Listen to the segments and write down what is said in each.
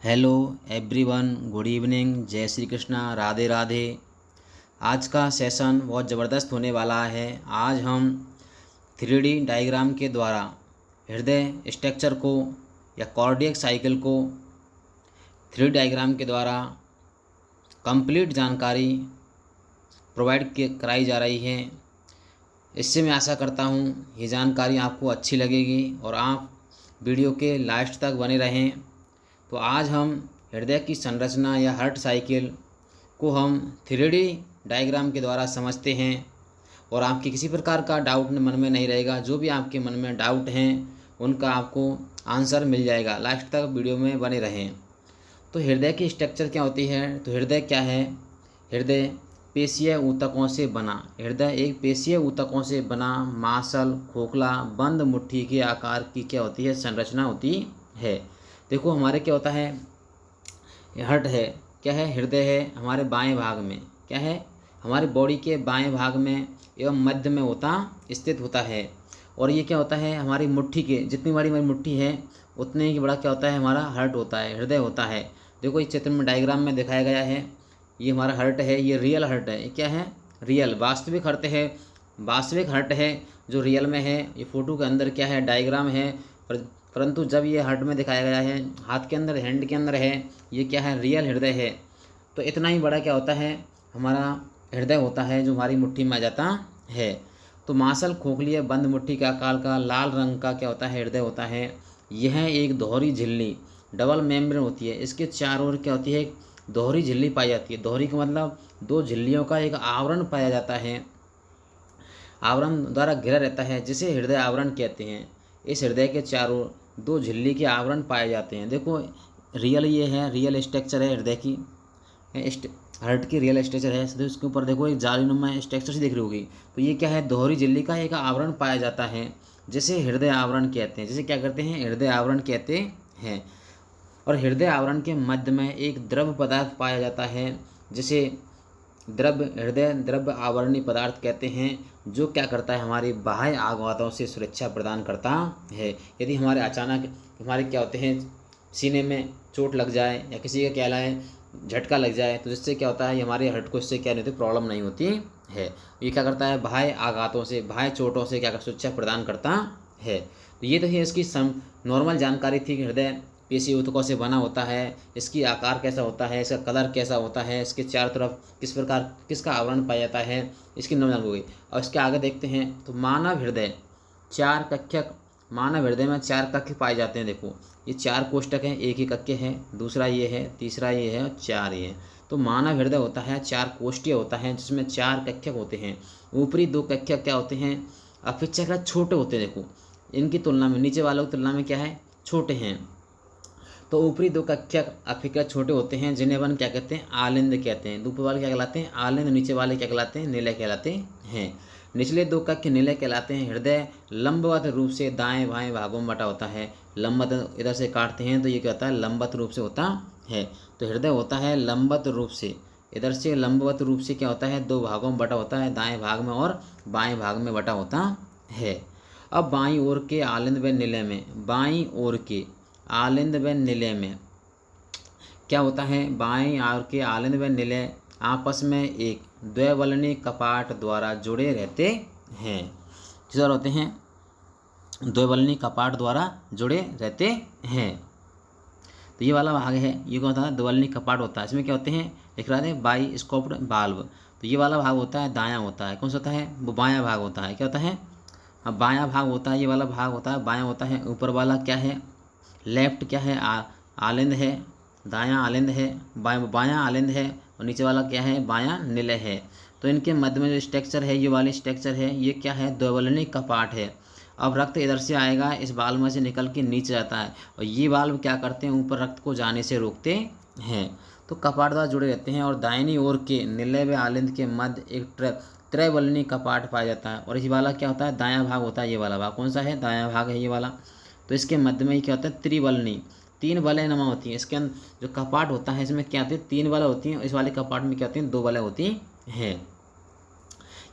Hello everyone, good evening, जय श्री कृष्णा, राधे राधे। आज का सेशन बहुत ज़बरदस्त होने वाला है। आज हम 3D डायग्राम के द्वारा हृदय स्ट्रक्चर को या कार्डियक साइकिल को 3D डायग्राम के द्वारा कंप्लीट जानकारी प्रोवाइड कराई जा रही है। इससे मैं आशा करता हूँ ये जानकारी आपको अच्छी लगेगी और आप वीडियो के लास्ट तक बने रहें। तो आज हम हृदय की संरचना या हार्ट साइकिल को हम 3D डायग्राम के द्वारा समझते हैं और आपके किसी प्रकार का डाउट मन में नहीं रहेगा। जो भी आपके मन में डाउट हैं उनका आपको आंसर मिल जाएगा। लास्ट तक वीडियो में बने रहें। तो हृदय की स्ट्रक्चर क्या होती है? तो हृदय क्या है? हृदय पेशीय ऊतकों से बना, हृदय एक पेशीय ऊतकों से बना मांसल खोखला बंद मुट्ठी के आकार की क्या होती है? संरचना होती है। देखो हमारे क्या होता है, हार्ट है, क्या है? हृदय है हमारे बाएं भाग में, क्या है? हमारे बॉडी के बाएं भाग में एवं मध्य में होता स्थित होता है। और ये क्या होता है? हमारी मुट्ठी के जितनी बड़ी हमारी मुट्ठी है उतने ही बड़ा क्या होता है? हमारा हार्ट होता है, हृदय होता है। देखो इस चित्र में डायग्राम में दिखाया गया है, ये हमारा हार्ट है, ये रियल हार्ट है। ये क्या है? रियल वास्तविक हार्ट है, वास्तविक हार्ट है जो रियल में है। ये फोटो के अंदर क्या है? डायग्राम है, परंतु जब ये हार्ट में दिखाया गया है, हाथ के अंदर, हैंड के अंदर है, ये क्या है? रियल हृदय है। तो इतना ही बड़ा क्या होता है? हमारा हृदय होता है जो हमारी मुट्ठी में आ जाता है। तो मांसल खोखली बंद मुट्ठी के आकार का लाल रंग का क्या होता है? हृदय होता है। यह एक दोहरी झिल्ली डबल मेम्ब्रेन होती है। इसके चारों ओर क्या होती है? एक दोहरी झिल्ली पाई जाती है। दोहरी का मतलब दो झिल्लियों का एक आवरण पाया जाता है, आवरण द्वारा घिरा रहता है, जिसे हृदय आवरण कहते हैं। इस हृदय के चारों दो झिल्ली के आवरण पाए जाते हैं। देखो रियल, ये है रियल स्ट्रक्चर है हृदय की, हार्ट की रियल स्ट्रक्चर है। तो इसके ऊपर देखो एक जालीनुमा स्ट्रक्चर से दिख रही होगी। तो ये क्या है? दोहरी झिल्ली का एक आवरण पाया जाता है, जिसे हृदय आवरण कहते हैं। जिसे क्या करते हैं? हृदय आवरण कहते हैं। और हृदय आवरण के मध्य में एक द्रव पदार्थ पाया जाता है, जिसे हृदय द्रव आवरणीय पदार्थ कहते हैं, जो क्या करता है? हमारी बाह्य आघातों से सुरक्षा प्रदान करता है। यदि हमारे अचानक हमारे क्या होते हैं, सीने में चोट लग जाए या किसी का कहलाए झटका लग जाए, तो जिससे क्या होता है? हमारे हार्ट को इससे क्या नहीं होती? प्रॉब्लम नहीं होती है। ये क्या करता है? बाह्य आघातों से, बाह्य चोटों से क्या सुरक्षा प्रदान करता है। तो ये तो है इसकी नॉर्मल जानकारी थी कि हृदय पेशी ऊतकों से बना होता है, इसकी आकार कैसा होता है, इसका कलर कैसा होता है, इसके चारों तरफ किस प्रकार किसका आवरण पाया जाता है, इसकी नॉर्मल हो गई। और इसके आगे देखते हैं तो मानव हृदय चार कक्षक, मानव हृदय में चार कक्ष पाए जाते हैं। देखो ये चार कोष्ठक हैं, एक ही कक्ष है, दूसरा ये है, तीसरा ये है और चार ये है। तो मानव हृदय होता है चार कोष्ठीय होता है, जिसमें चार कक्षक होते हैं। ऊपरी दो कक्षक क्या होते हैं? अपेक्षाकृत छोटे होते हैं। देखो इनकी तुलना में, नीचे वालों की तुलना में क्या है? छोटे हैं। तो ऊपरी दो कक्षक अपेक्षाकृत छोटे होते हैं, जिन्हें अपन क्या कहते हैं? आलिंद कहते हैं। ऊपर वाले क्या कहलाते हैं? आलिंद। नीचे वाले क्या कहलाते हैं? निलय कहलाते हैं। निचले दो कक्ष निलय कहलाते हैं। हृदय लंबवत रूप से दाएं बाएं भागों में बटा होता है। लंबवत इधर से काटते हैं तो ये क्या होता है? लंबवत रूप से होता है। तो हृदय होता है लंबवत रूप से, इधर से लंबवत रूप से क्या होता है? दो भागों में बटा होता है, दाएं भाग में और बाएं भाग में बटा होता है। अब बाईं ओर के आलिंद व निलय में, बाईं ओर के आलिंद व निलय में क्या होता है? बाएं ओर के आलिंद व निलय आपस में एक द्वैवलनी कपाट द्वारा जुड़े रहते हैं। किस द्वारा होते हैं? द्वैवलनी कपाट द्वारा जुड़े रहते हैं। तो ये वाला भाग है, ये क्या होता है? द्वैवलनी कपाट होता है। इसमें क्या होते हैं? लिख रहा है बाइस्कोप्ड वाल्व। तो ये वाला भाग होता है दायां होता है। कौन सा होता है? वो बायां भाग होता है। क्या होता है? अब बायां भाग होता है, ये वाला भाग होता है बायां होता है। ऊपर वाला क्या है? लेफ्ट क्या है? आलिंद है, दायां आलिंद है, बायां आलिंद है, और नीचे वाला क्या है? बायां निलय है। तो इनके मध्य में जो स्ट्रक्चर है, ये वाली स्ट्रक्चर है, ये क्या है? द्वैवलनी कपाट है। अब रक्त इधर से आएगा, इस वाल्व में से निकल के नीचे जाता है, और ये वाल्व क्या करते हैं? ऊपर रक्त को जाने से रोकते हैं। तो कपाट द्वारा जुड़े रहते हैं। और दाहिनी ओर के निलय व आलिंद के मध्य एक त्रैवलनी कपाट पाया जाता है। और इस वाला क्या होता है? दायां भाग होता है। ये वाला भाग कौन सा है? दायां भाग है ये वाला। तो इसके मध्य में क्या होता है? त्रिवलनी, तीन वलय नमा होती हैं। इसके अंदर जो कपाट होता है, इसमें क्या होती है? तीन वलय होती हैं। इस वाले कपाट में क्या होती हैं? दो वलय होती हैं।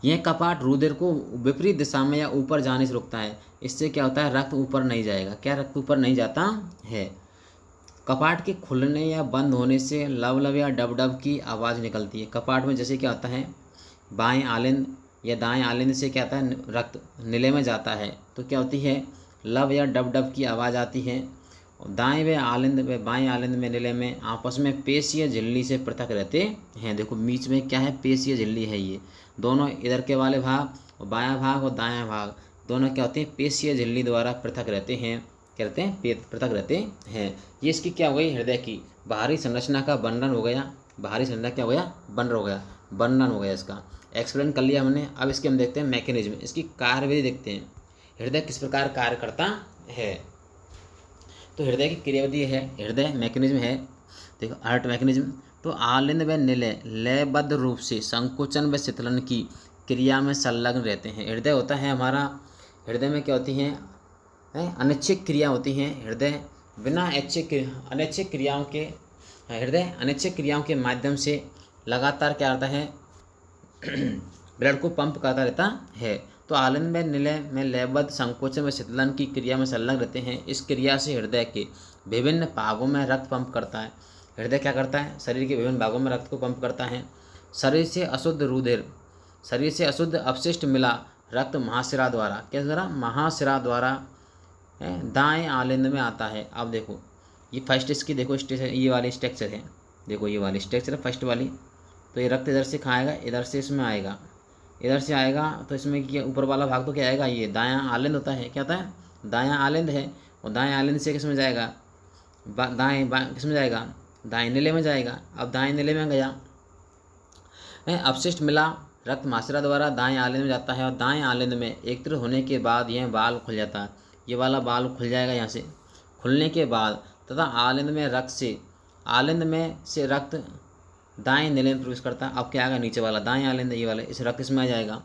यह कपाट रुधिर को विपरीत दिशा में या ऊपर जाने से रोकता है। इससे क्या होता है? रक्त ऊपर नहीं जाएगा। क्या? रक्त ऊपर नहीं जाता है। कपाट के खुलने या बंद होने से लब लब या डब डब की आवाज़ निकलती है। कपाट में जैसे क्या होता है, बाएं आलिंद या दाएं आलिंद से क्या होता है, रक्त नीले में जाता है तो क्या होती है, लब या डब डब की आवाज़ आती है। और दाएं व आलिंद व बाएं आलिंद में नीले में आपस में पेशीय झिल्ली से पृथक रहते हैं। देखो बीच में क्या है, पेशीय झिल्ली है। ये दोनों इधर के वाले भाग और बायां भाग और दायां भाग दोनों क्या होते हैं, पेशीय झिल्ली द्वारा पृथक रहते हैं। क्या रहते हैं, पृथक रहते हैं। ये इसकी क्या हो गई, हृदय की बाहरी संरचना का वर्णन हो गया। बाहरी संरचना क्या हो गया, वर्णन हो गया इसका, एक्सप्लेन कर लिया हमने। अब इसके हम देखते हैं मैकेनिज्म, इसकी कार्यविधि देखते हैं, हृदय किस प्रकार कार्य करता है। तो हृदय की क्रियाविधि है, हृदय मैकेनिज्म है, देखो हार्ट मैकेनिज्म। तो आलिंद व निलय लयबद्ध रूप से संकुचन व शीतलन की क्रिया में संलग्न रहते हैं। हृदय होता है हमारा, हृदय में क्या होती हैं, अनैच्छिक क्रिया होती हैं। हृदय बिना अनैच्छिक क्रियाओं के, हृदय अनैच्छिक क्रियाओं के माध्यम से लगातार क्या आता है, ब्लड को पंप करता रहता है। तो आलिंद में निलय में लयबद्ध संकोचन व शीतलन की क्रिया में संलग्न रहते हैं। इस क्रिया से हृदय के विभिन्न भागों में रक्त पंप करता है। हृदय क्या करता है, शरीर के विभिन्न भागों में रक्त को पंप करता है। शरीर से अशुद्ध रुधिर, शरीर से अशुद्ध अपशिष्ट मिला रक्त महाशिरा द्वारा, क्या द्वारा, महाशिरा द्वारा दाएं आलिंद में आता है। अब देखो ये फर्स्ट इसकी देखो ये वाली स्ट्रक्चर है, देखो ये वाली स्ट्रक्चर है फर्स्ट वाली। तो ये रक्त इधर से खाएगा, इधर से इसमें आएगा, इधर से आएगा तो इसमें क्या ऊपर वाला भाग तो क्या आएगा, ये दायां आलिंद होता है। क्या होता है, दायां आलिंद है। और दाएं आलिंद से किस में जाएगा, दाएं किस में जाएगा, दाएं नीले में जाएगा। अब दाएं नीले में गया, अपशिष्ट मिला रक्त महाशिरा द्वारा दाएं आलिंद में जाता है। और दाएं आलिंद में एकत्रित होने के बाद यह बाल खुल जाता है, ये वाला बाल खुल जाएगा यहाँ से। खुलने के बाद तथा आलिंद में से रक्त दाएं नीले में प्रवेश करता है। अब क्या आएगा, नीचे वाला दाएं आलिंद, ये वाला इस रक्त इसमें आ जाएगा,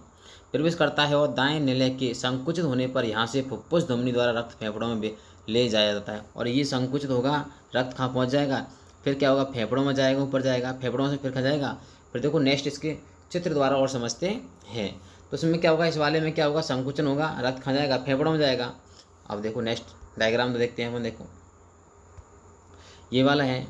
प्रवेश करता है। और दाएं नीले के संकुचित होने पर यहाँ से फुफ्फुस धमनी द्वारा रक्त फेफड़ों में ले जाया जाता है। और ये संकुचित होगा, रक्त कहाँ पहुँच जाएगा, फिर क्या होगा, फेफड़ों में जाएगा, ऊपर जाएगा, फेफड़ों से फिर खा जाएगा। फिर देखो नेक्स्ट इसके चित्र द्वारा और समझते हैं। तो इसमें क्या होगा, इस वाले में क्या होगा, संकुचन होगा, रक्त खा जाएगा, फेफड़ों में जाएगा। अब देखो नेक्स्ट डायग्राम तो देखते हैं अपन। देखो ये वाला है,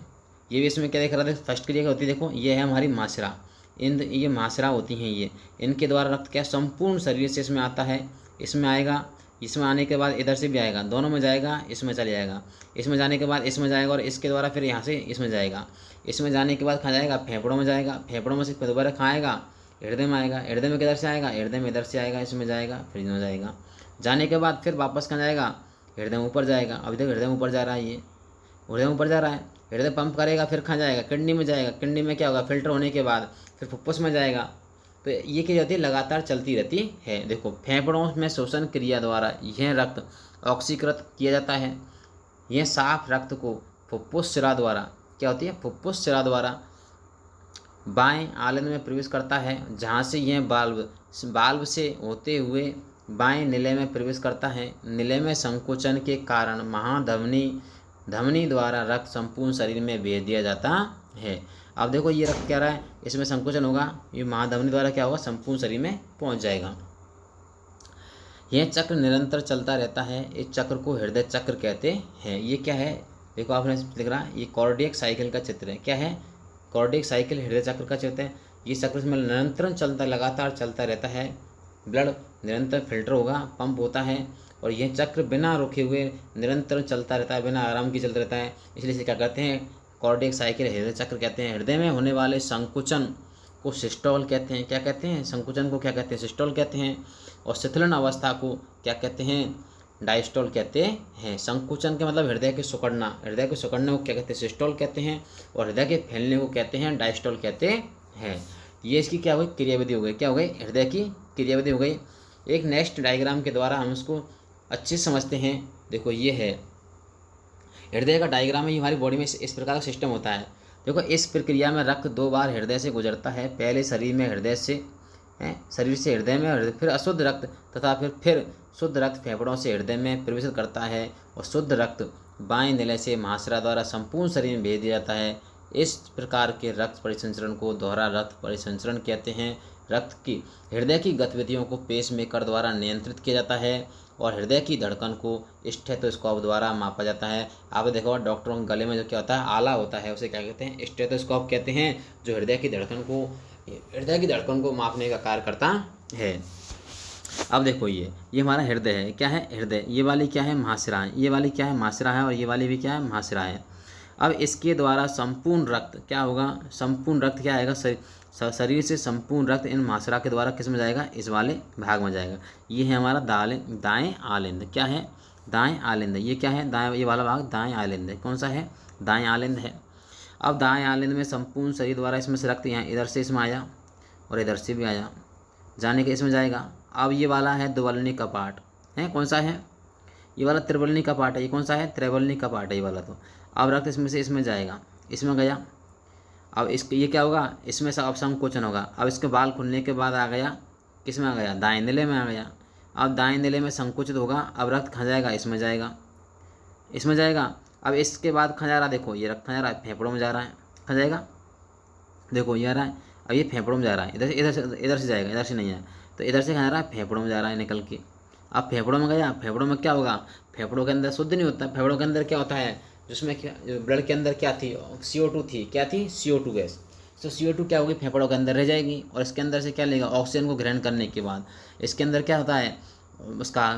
ये भी इसमें क्या देख रहा था, फर्स्ट क्रिया क्या होती है, देखो ये है हमारी महाशिरा। ये महाशिरा होती हैं, ये इनके द्वारा रक्त क्या संपूर्ण शरीर से इसमें आता है, इसमें आएगा, इसमें आने के बाद इधर से भी आएगा, दोनों में जाएगा, इसमें चले जाएगा, इसमें जाने के बाद इसमें जाएगा और इसके द्वारा फिर यहाँ से इसमें जाएगा। इसमें जाने के बाद खा जाएगा, फेफड़ों में जाएगा, फेफड़ों में से फिर दोबारा खाएगा, हृदय में आएगा, हृदय में किधर से आएगा, हृदय में इधर से आएगा, इसमें जाएगा, फिर इसमें जाएगा। जाने के बाद फिर वापस कहाँ जाएगा, हृदय में ऊपर जाएगा। अभी तक हृदय में ऊपर जा रहा है, ये हृदय में ऊपर जा रहा है, हृदय पंप करेगा, फिर कहाँ जाएगा, किडनी में जाएगा, किडनी में क्या होगा, फिल्टर होने के बाद फिर फुफ्फुस में जाएगा। तो ये क्या जाती है, लगातार चलती रहती है। देखो फेफड़ों में शोषण क्रिया द्वारा यह रक्त ऑक्सीकृत किया जाता है। यह साफ रक्त को फुफ्फुस शिरा द्वारा क्या होती है, फुफ्फुस शिरा द्वारा बाएं आलिंद में प्रवेश करता है, जहाँ से यह बाल्ब से होते हुए बाएं नीले में प्रवेश करता है। नीले में संकोचन के कारण धमनी द्वारा रक्त संपूर्ण शरीर में भेज दिया जाता है। अब देखो ये रक्त क्या रहा है, इसमें संकोचन होगा, ये महाधमनी द्वारा क्या होगा, संपूर्ण शरीर में पहुंच जाएगा। यह चक्र निरंतर चलता रहता है, इस चक्र को हृदय चक्र कहते हैं। ये क्या है, देखो आपने लिख रहा है, ये कार्डियक साइकिल का चित्र है। क्या है, कार्डियक साइकिल हृदय चक्र का चित्र है। ये चक्र इसमें निरंतर चलता, लगातार चलता रहता है, ब्लड निरंतर फिल्टर होगा, पंप होता है। और यह चक्र बिना रुके हुए निरंतर चलता रहता है, बिना आराम की चलता रहता है, इसलिए इसे क्या कहते हैं, कार्डियक साइकिल हृदय चक्र कहते हैं। हृदय में होने वाले संकुचन को सिस्टोल कहते हैं। क्या कहते हैं, संकुचन को क्या कहते हैं, सिस्टोल कहते हैं। और शिथिलन अवस्था को क्या कहते हैं, डायस्टोल कहते हैं। संकुचन के मतलब हृदय के सिकुड़ना, हृदय के सिकुड़ने को क्या कहते हैं, सिस्टोल कहते हैं। और हृदय के फैलने को कहते हैं, डायस्टोल कहते हैं। ये इसकी क्या हुई, क्रियाविधि हो गई, क्या हो गई, हृदय की क्रियाविधि हो गई। एक नेक्स्ट डायग्राम के द्वारा हम उसको अच्छे से समझते हैं। देखो ये है हृदय का डायग्राम है, ये हमारी बॉडी में इस प्रकार का सिस्टम होता है। देखो इस प्रक्रिया में रक्त 2 बार हृदय से गुजरता है, पहले शरीर में हृदय से शरीर से हृदय में, फिर अशुद्ध रक्त तथा फिर शुद्ध रक्त फेफड़ों से हृदय में प्रवेश करता है। और शुद्ध रक्त बाएं नीले से महाशिरा द्वारा संपूर्ण शरीर में भेज दिया जाता है। इस प्रकार के रक्त परिसंचरण को दोहरा रक्त परिसंचरण कहते हैं। रक्त की हृदय की गतिविधियों को पेसमेकर द्वारा नियंत्रित किया जाता है और हृदय की धड़कन को स्टेथोस्कोप द्वारा मापा जाता है। आपने देखा होगा डॉक्टरों के गले में जो क्या होता है, आला होता है, उसे क्या कहते हैं, स्टेथोस्कोप कहते हैं, जो हृदय की धड़कन को मापने का कार्य करता है। अब देखो ये हमारा हृदय है, क्या है, हृदय। ये वाली क्या है, महाशिरा है, ये वाली क्या है, महाशिरा है, और ये वाली भी क्या है, महाशिरा है। अब इसके द्वारा संपूर्ण रक्त क्या होगा, संपूर्ण रक्त क्या आएगा, शरीर से संपूर्ण रक्त इन महाशिरा के द्वारा किस में जाएगा, इस वाले भाग में जाएगा। ये है हमारा दाएं आलिंद, क्या है, दाएं आलिंद। ये क्या है, दाएं, ये वाला भाग दाएं आलिंद है। कौन सा है, दाएं आलिंद है। अब दाएं आलिंद में संपूर्ण शरीर द्वारा इसमें से रक्त यहाँ इधर से इसमें आया और इधर से भी आया, जाने के इसमें जाएगा। अब ये वाला है द्विवल्नी कपाट है, कौन सा है, ये वाला त्रिवल्नी कपाट है। ये कौन सा है, त्रिवल्नी कपाट है ये वाला। तो अब रक्त इसमें से इसमें जाएगा, इसमें गया। अब इसके ये क्या होगा, इसमें से अब संकोचन होगा। अब इसके बाल खुलने के बाद आ गया, किस में आ गया, दाएं नीले में आ गया। अब दाएं नीले में संकुचित होगा, अब रक्त खा जाएगा, इसमें जाएगा, इसमें जाएगा। अब इसके बाद खा जा रहा, देखो ये रक्त खा जा रहा है, फेफड़ों में जा रहा है, खा जाएगा, देखो ये आ रहा है। अब ये फेफड़ों में जा रहा है, इधर से जाएगा, इधर से नहीं है, तो इधर से खा जा रहा है, फेफड़ों में जा रहा है निकल के। अब फेफड़ों में गया, फेफड़ों में क्या होगा, फेफड़ों के अंदर शुद्ध नहीं होता। फेफड़ों के अंदर क्या होता है, जिसमें क्या, ब्लड के अंदर क्या थी, CO2 थी, क्या थी, CO2 गैस। तो CO2 क्या होगी, फेफड़ों के अंदर रह जाएगी, और इसके अंदर से क्या लेगा, ऑक्सीजन को ग्रहण करने के बाद इसके अंदर क्या होता है, उसका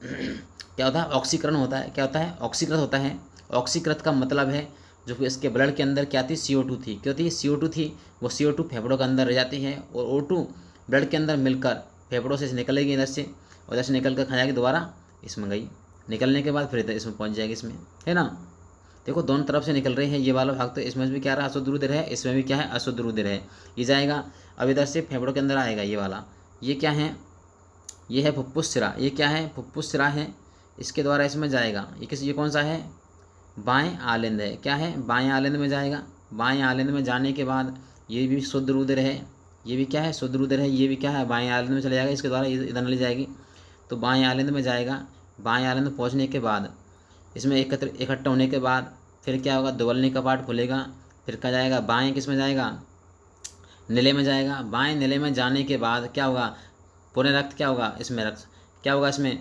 क्या होता है, ऑक्सीकरण होता है। क्या होता है, ऑक्सीकृत होता है। ऑक्सीकृत का मतलब है जो कि इसके ब्लड के अंदर क्या थी, CO2 थी, क्यों थी, CO2 थी, वो CO2 फेफड़ों के अंदर रह जाती है, और O2 ब्लड के अंदर मिलकर फेफड़ों से निकलेगी इधर से, और इधर से निकल कर खा जाएगी, दोबारा इसमें गई, निकलने के बाद फिर इधर इसमें पहुंच जाएगी, इसमें है ना। देखो दोनों तरफ से निकल रही है ये वाला भाग, तो इसमें भी क्या रहा, अशुद्ध रुधिर है, इसमें भी क्या है, अशुद्ध रुधिर है, ये जाएगा। अब इधर से फेफड़ों के अंदर आएगा ये वाला, ये क्या है, ये है फुफ्फुस सिरा, ये क्या है, फुफ्फुस सिरा है, इसके द्वारा इसमें जाएगा। ये कौन सा है, बाएं आलिंद है, क्या है, बाएं आलिंद में जाएगा। बाएं आलिंद में जाने के बाद ये भी शुद्ध रुधिर है, ये भी क्या है, शुद्ध रुधिर है, ये भी क्या है, बाएं आलिंद में चले जाएगा, इसके द्वारा इधर ले जाएगी, तो बाएं आलिंद में जाएगा। बाएं आलिंद में पहुँचने के बाद इसमें इकट्ठा होने के बाद फिर क्या होगा, द्विवल्नी कपाट खुलेगा, फिर क्या जाएगा, बाएं किस में जाएगा, नीले में जाएगा। बाएं नीले में जाने के बाद क्या होगा, पूरे रक्त क्या होगा, इसमें रक्त क्या होगा, इसमें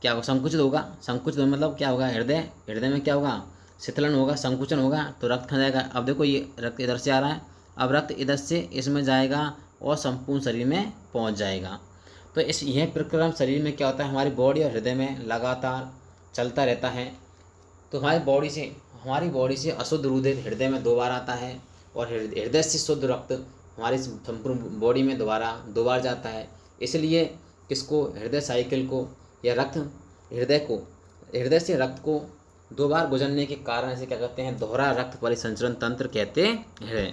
क्या होगा, संकुचित होगा। संकुचित मतलब क्या होगा, हृदय में क्या होगा, शीतलन होगा, संकुचन होगा, तो रक्त खा जाएगा। अब देखो ये रक्त इधर से आ रहा है, अब रक्त इधर से इसमें जाएगा और संपूर्ण शरीर में पहुंच जाएगा। तो यह प्रक्रम शरीर में क्या होता है, हमारी बॉडी और हृदय में लगातार चलता रहता है। तो हमारी बॉडी से अशुद्ध रुधिर हृदय में 2 बार आता है, और हृदय से शुद्ध रक्त हमारी संपूर्ण बॉडी में 2 बार जाता है। इसलिए किसको, हृदय साइकिल को या हृदय से रक्त को 2 बार गुजरने के कारण इसे क्या कहते हैं, दोहरा रक्त परिसंचरण तंत्र कहते हैं।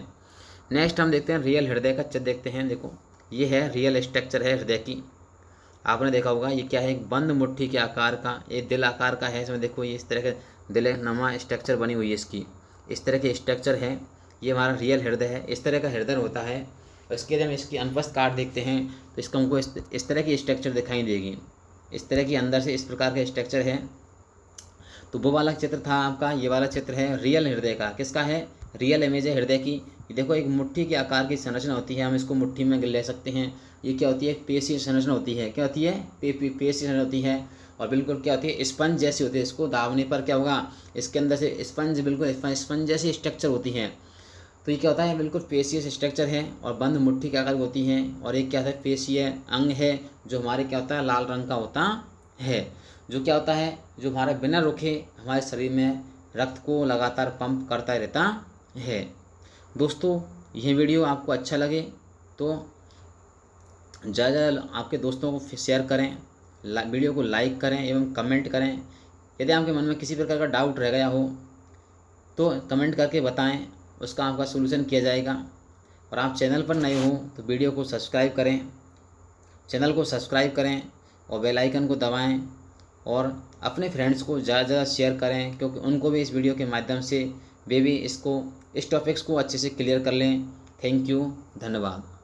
नेक्स्ट हम देखते हैं रियल हृदय का चित्र देखते हैं। देखो ये है रियल स्ट्रक्चर है हृदय की, आपने देखा होगा, ये क्या है, एक बंद मुट्ठी के आकार का, ये दिल आकार का है। इसमें देखो ये इस तरह के दिल नमा स्ट्रक्चर बनी हुई है इसकी, इस तरह के स्ट्रक्चर है। ये हमारा रियल हृदय है, इस तरह का हृदय होता है। इसके जब इसकी अनपस्थ काट देखते हैं तो इसका हमको इस तरह की स्ट्रक्चर दिखाई देगी, इस तरह की अंदर से इस प्रकार का स्ट्रक्चर है। तो वो वाला चित्र था आपका, ये वाला चित्र है रियल हृदय का। किसका है, रियल इमेज है हृदय की। देखो एक मुट्ठी के आकार की संरचना होती है, हम इसको मुट्ठी में ले सकते हैं। ये क्या होती है, पेशीय संरचना होती है। क्या होती है, पेशीय संरचना होती है, और बिल्कुल क्या होती है, स्पंज जैसी होती है। इसको दाबने पर क्या होगा, इसके अंदर से स्पंज, बिल्कुल स्पंज जैसी स्ट्रक्चर होती है। तो ये क्या होता है, बिल्कुल पेशीय स्ट्रक्चर है और बंद मुट्ठी के आकार की होती है। और एक क्या होता है, पेशीय अंग है जो हमारे क्या होता है, लाल रंग का होता है, जो क्या होता है, जो हमारे बिना रुके हमारे शरीर में रक्त को लगातार पंप करता रहता है। दोस्तों यह वीडियो आपको अच्छा लगे तो ज़्यादा आपके दोस्तों को शेयर करें, वीडियो को लाइक करें एवं कमेंट करें। यदि आपके मन में किसी प्रकार का डाउट रह गया हो तो कमेंट करके बताएं, उसका आपका सलूशन किया जाएगा। और आप चैनल पर नए हो तो वीडियो को सब्सक्राइब करें, चैनल को सब्सक्राइब करें और बेल आइकन को दबाएं, और अपने फ्रेंड्स को ज़्यादा ज़्यादा शेयर करें, क्योंकि उनको भी इस वीडियो के माध्यम से वे भी इस टॉपिक्स को अच्छे से क्लियर कर लें। थैंक यू, धन्यवाद।